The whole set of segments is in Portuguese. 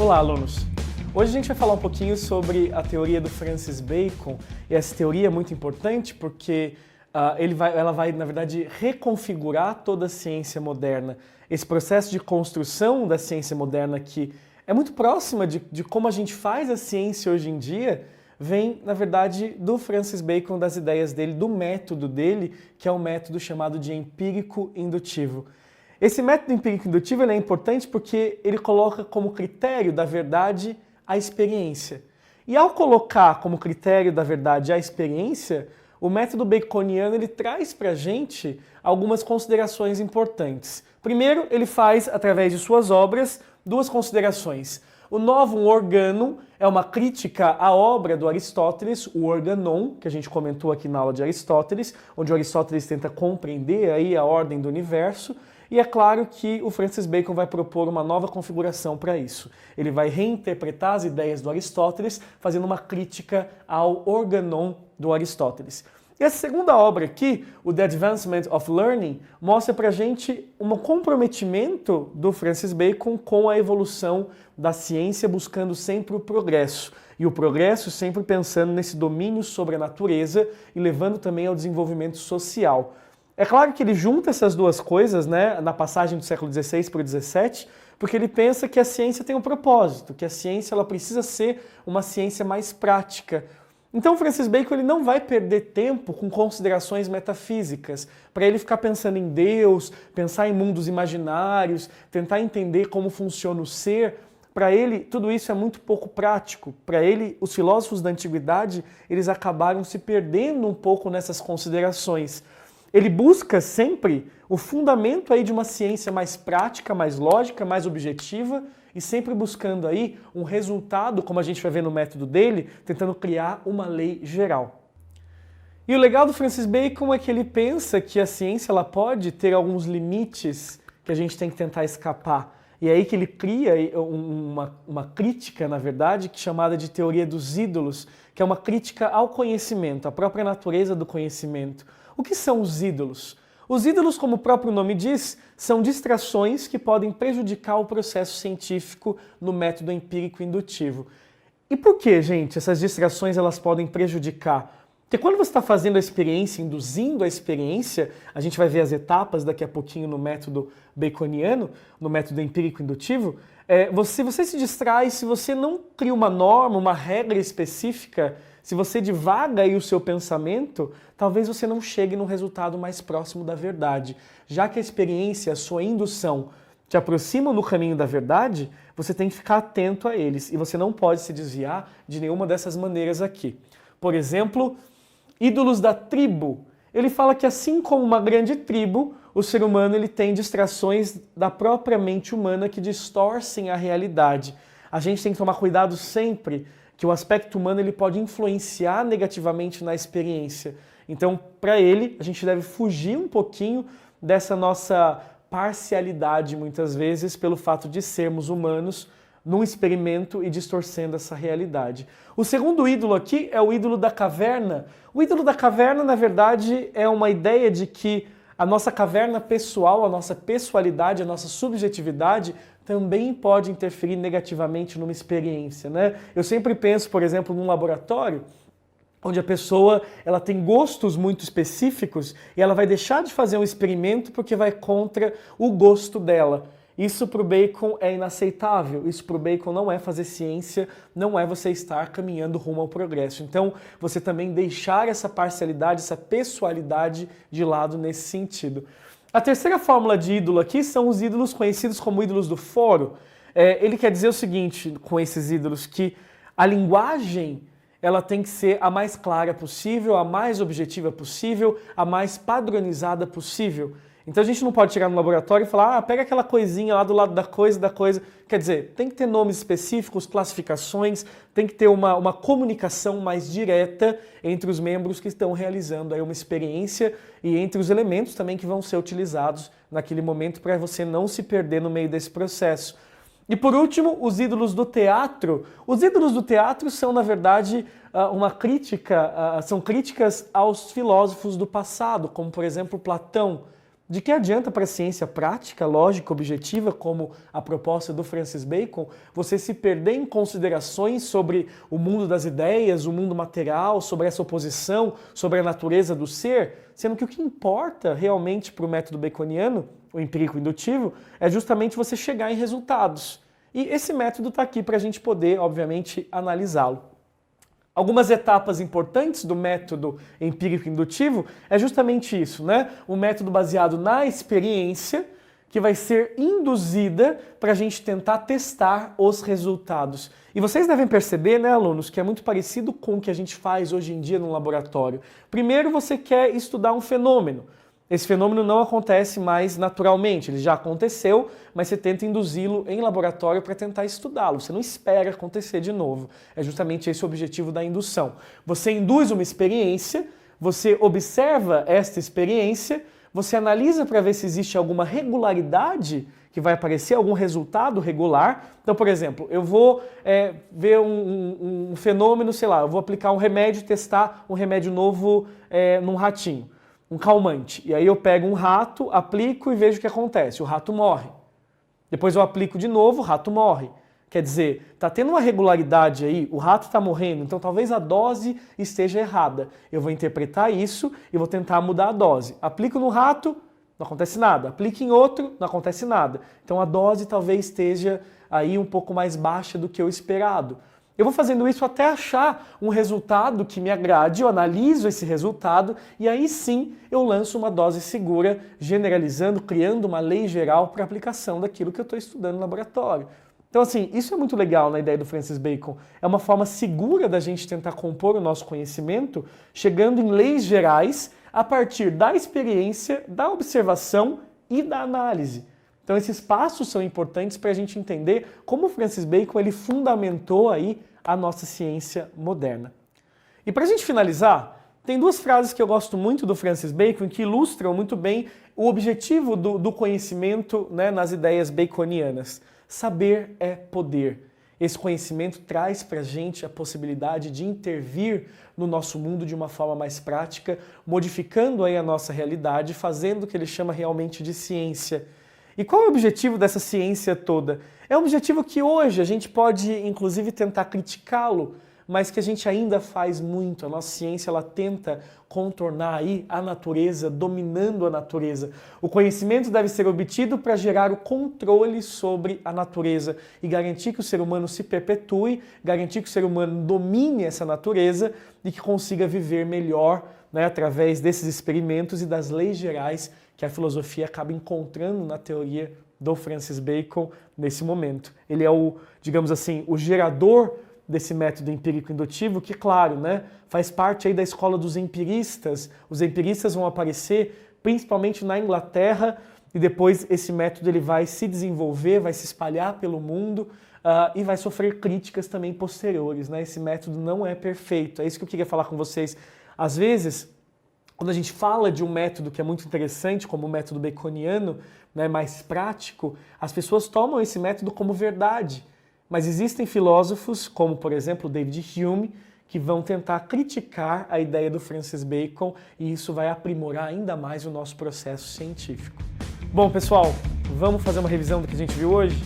Olá, alunos! Hoje a gente vai falar um pouquinho sobre a teoria do Francis Bacon, e essa teoria é muito importante porque ela vai, na verdade, reconfigurar toda a ciência moderna. Esse processo de construção da ciência moderna que é muito próxima de como a gente faz a ciência hoje em dia, vem, na verdade, do Francis Bacon, das ideias dele, do método dele, que é um método chamado de empírico indutivo. Esse método empírico indutivo ele é importante porque ele coloca como critério da verdade a experiência. E ao colocar como critério da verdade a experiência, o método baconiano ele traz para a gente algumas considerações importantes. Primeiro, ele faz, através de suas obras, duas considerações. O Novum Organum é uma crítica à obra do Aristóteles, o Organon, que a gente comentou aqui na aula de Aristóteles, onde o Aristóteles tenta compreender aí a ordem do universo. E é claro que o Francis Bacon vai propor uma nova configuração para isso. Ele vai reinterpretar as ideias do Aristóteles, fazendo uma crítica ao Organon do Aristóteles. E a segunda obra aqui, o The Advancement of Learning, mostra para a gente um comprometimento do Francis Bacon com a evolução da ciência, buscando sempre o progresso. E o progresso sempre pensando nesse domínio sobre a natureza e levando também ao desenvolvimento social. É claro que ele junta essas duas coisas, né, na passagem do século XVI para o XVII, porque ele pensa que a ciência tem um propósito, que a ciência ela precisa ser uma ciência mais prática. Então Francis Bacon ele não vai perder tempo com considerações metafísicas, para ele ficar pensando em Deus, pensar em mundos imaginários, tentar entender como funciona o ser. Para ele, tudo isso é muito pouco prático. Para ele, os filósofos da antiguidade, eles acabaram se perdendo um pouco nessas considerações. Ele busca sempre o fundamento aí de uma ciência mais prática, mais lógica, mais objetiva e sempre buscando aí um resultado, como a gente vai ver no método dele, tentando criar uma lei geral. E o legal do Francis Bacon é que ele pensa que a ciência ela pode ter alguns limites que a gente tem que tentar escapar. E é aí que ele cria uma crítica, na verdade, chamada de teoria dos ídolos, que é uma crítica ao conhecimento, à própria natureza do conhecimento. O que são os ídolos? Os ídolos, como o próprio nome diz, são distrações que podem prejudicar o processo científico no método empírico indutivo. E por que, gente, essas distrações elas podem prejudicar? Porque quando você está fazendo a experiência, induzindo a experiência, a gente vai ver as etapas daqui a pouquinho no método baconiano, no método empírico indutivo, se você se distrai, se você não cria uma norma, uma regra específica, se você divaga aí o seu pensamento, talvez você não chegue no resultado mais próximo da verdade. Já que a experiência, a sua indução, te aproximam no caminho da verdade, você tem que ficar atento a eles e você não pode se desviar de nenhuma dessas maneiras aqui. Por exemplo, ídolos da tribo. Ele fala que assim como uma grande tribo, o ser humano ele tem distrações da própria mente humana que distorcem a realidade. A gente tem que tomar cuidado sempre que o aspecto humano ele pode influenciar negativamente na experiência. Então, para ele, a gente deve fugir um pouquinho dessa nossa parcialidade, muitas vezes, pelo fato de sermos humanos num experimento e distorcendo essa realidade. O segundo ídolo aqui é o ídolo da caverna. O ídolo da caverna, na verdade, é uma ideia de que a nossa caverna pessoal, a nossa pessoalidade, a nossa subjetividade também pode interferir negativamente numa experiência, né? Eu sempre penso, por exemplo, num laboratório onde a pessoa ela tem gostos muito específicos e ela vai deixar de fazer um experimento porque vai contra o gosto dela. Isso para o Bacon é inaceitável, isso para o Bacon não é fazer ciência, não é você estar caminhando rumo ao progresso. Então, você também deixar essa parcialidade, essa pessoalidade de lado nesse sentido. A terceira fórmula de ídolo aqui são os ídolos conhecidos como ídolos do foro. Ele quer dizer o seguinte com esses ídolos, que a linguagem ela tem que ser a mais clara possível, a mais objetiva possível, a mais padronizada possível. Então a gente não pode chegar no laboratório e falar, pega aquela coisinha lá do lado da coisa. Quer dizer, tem que ter nomes específicos, classificações, tem que ter uma comunicação mais direta entre os membros que estão realizando aí uma experiência e entre os elementos também que vão ser utilizados naquele momento para você não se perder no meio desse processo. E por último, os ídolos do teatro. Os ídolos do teatro são, na verdade, são críticas aos filósofos do passado, como por exemplo Platão. De que adianta para a ciência prática, lógica, objetiva, como a proposta do Francis Bacon, você se perder em considerações sobre o mundo das ideias, o mundo material, sobre essa oposição, sobre a natureza do ser, sendo que o que importa realmente para o método baconiano, o empírico indutivo, é justamente você chegar em resultados. E esse método está aqui para a gente poder, obviamente, analisá-lo. Algumas etapas importantes do método empírico indutivo é justamente isso, né? Um método baseado na experiência que vai ser induzida para a gente tentar testar os resultados. E vocês devem perceber, né, alunos, que é muito parecido com o que a gente faz hoje em dia no laboratório. Primeiro você quer estudar um fenômeno. Esse fenômeno não acontece mais naturalmente, ele já aconteceu, mas você tenta induzi-lo em laboratório para tentar estudá-lo. Você não espera acontecer de novo. É justamente esse o objetivo da indução. Você induz uma experiência, você observa esta experiência, você analisa para ver se existe alguma regularidade que vai aparecer, algum resultado regular. Então, por exemplo, eu vou ver um fenômeno, sei lá, eu vou aplicar um remédio, testar um remédio novo num ratinho. Um calmante. E aí eu pego um rato, aplico e vejo o que acontece. O rato morre. Depois eu aplico de novo, o rato morre. Quer dizer, está tendo uma regularidade aí, o rato está morrendo, então talvez a dose esteja errada. Eu vou interpretar isso e vou tentar mudar a dose. Aplico no rato, não acontece nada. Aplico em outro, não acontece nada. Então a dose talvez esteja aí um pouco mais baixa do que o esperado. Eu vou fazendo isso até achar um resultado que me agrade, eu analiso esse resultado e aí sim eu lanço uma dose segura, generalizando, criando uma lei geral para aplicação daquilo que eu estou estudando no laboratório. Então assim, isso é muito legal na ideia do Francis Bacon. É uma forma segura da gente tentar compor o nosso conhecimento, chegando em leis gerais a partir da experiência, da observação e da análise. Então esses passos são importantes para a gente entender como o Francis Bacon ele fundamentou aí a nossa ciência moderna. E para a gente finalizar, tem duas frases que eu gosto muito do Francis Bacon que ilustram muito bem o objetivo do conhecimento, né, nas ideias baconianas. Saber é poder. Esse conhecimento traz para a gente a possibilidade de intervir no nosso mundo de uma forma mais prática, modificando aí a nossa realidade, fazendo o que ele chama realmente de ciência. E qual é o objetivo dessa ciência toda? É um objetivo que hoje a gente pode, inclusive, tentar criticá-lo, mas que a gente ainda faz muito. A nossa ciência ela tenta contornar aí a natureza, dominando a natureza. O conhecimento deve ser obtido para gerar o controle sobre a natureza e garantir que o ser humano se perpetue, garantir que o ser humano domine essa natureza e que consiga viver melhor, né, através desses experimentos e das leis gerais que a filosofia acaba encontrando na teoria do Francis Bacon nesse momento. Ele é o, digamos assim, o gerador desse método empírico indutivo, que, claro, né, faz parte aí da escola dos empiristas. Os empiristas vão aparecer principalmente na Inglaterra e depois esse método ele vai se desenvolver, vai se espalhar pelo mundo e vai sofrer críticas também posteriores, né? Esse método não é perfeito. É isso que eu queria falar com vocês. Às vezes, quando a gente fala de um método que é muito interessante, como o método baconiano, né, mais prático, as pessoas tomam esse método como verdade. Mas existem filósofos, como por exemplo David Hume, que vão tentar criticar a ideia do Francis Bacon e isso vai aprimorar ainda mais o nosso processo científico. Bom, pessoal, vamos fazer uma revisão do que a gente viu hoje?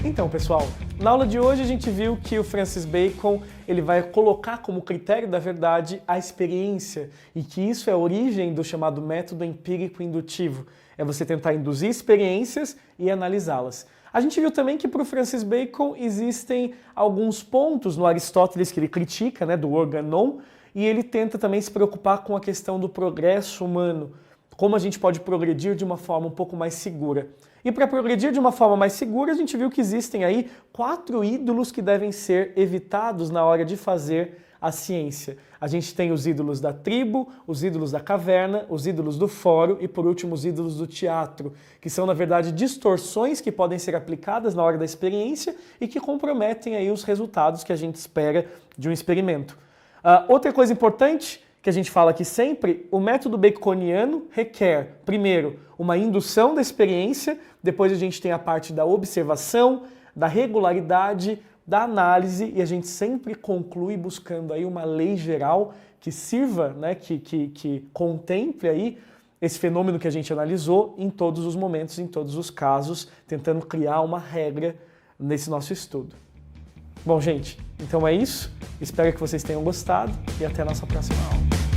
Então, pessoal, na aula de hoje a gente viu que o Francis Bacon ele vai colocar como critério da verdade a experiência e que isso é a origem do chamado método empírico indutivo. É você tentar induzir experiências e analisá-las. A gente viu também que para o Francis Bacon existem alguns pontos no Aristóteles que ele critica, né, do organon, e ele tenta também se preocupar com a questão do progresso humano, como a gente pode progredir de uma forma um pouco mais segura. E para progredir de uma forma mais segura, a gente viu que existem aí 4 ídolos que devem ser evitados na hora de fazer a ciência. A gente tem os ídolos da tribo, os ídolos da caverna, os ídolos do fórum e, por último, os ídolos do teatro, que são, na verdade, distorções que podem ser aplicadas na hora da experiência e que comprometem aí os resultados que a gente espera de um experimento. Outra coisa importante que a gente fala aqui sempre, o método baconiano requer, primeiro, uma indução da experiência, depois a gente tem a parte da observação, da regularidade, da análise, e a gente sempre conclui buscando aí uma lei geral que sirva, né, que contemple aí esse fenômeno que a gente analisou em todos os momentos, em todos os casos, tentando criar uma regra nesse nosso estudo. Bom, gente, então é isso. Espero que vocês tenham gostado e até a nossa próxima aula.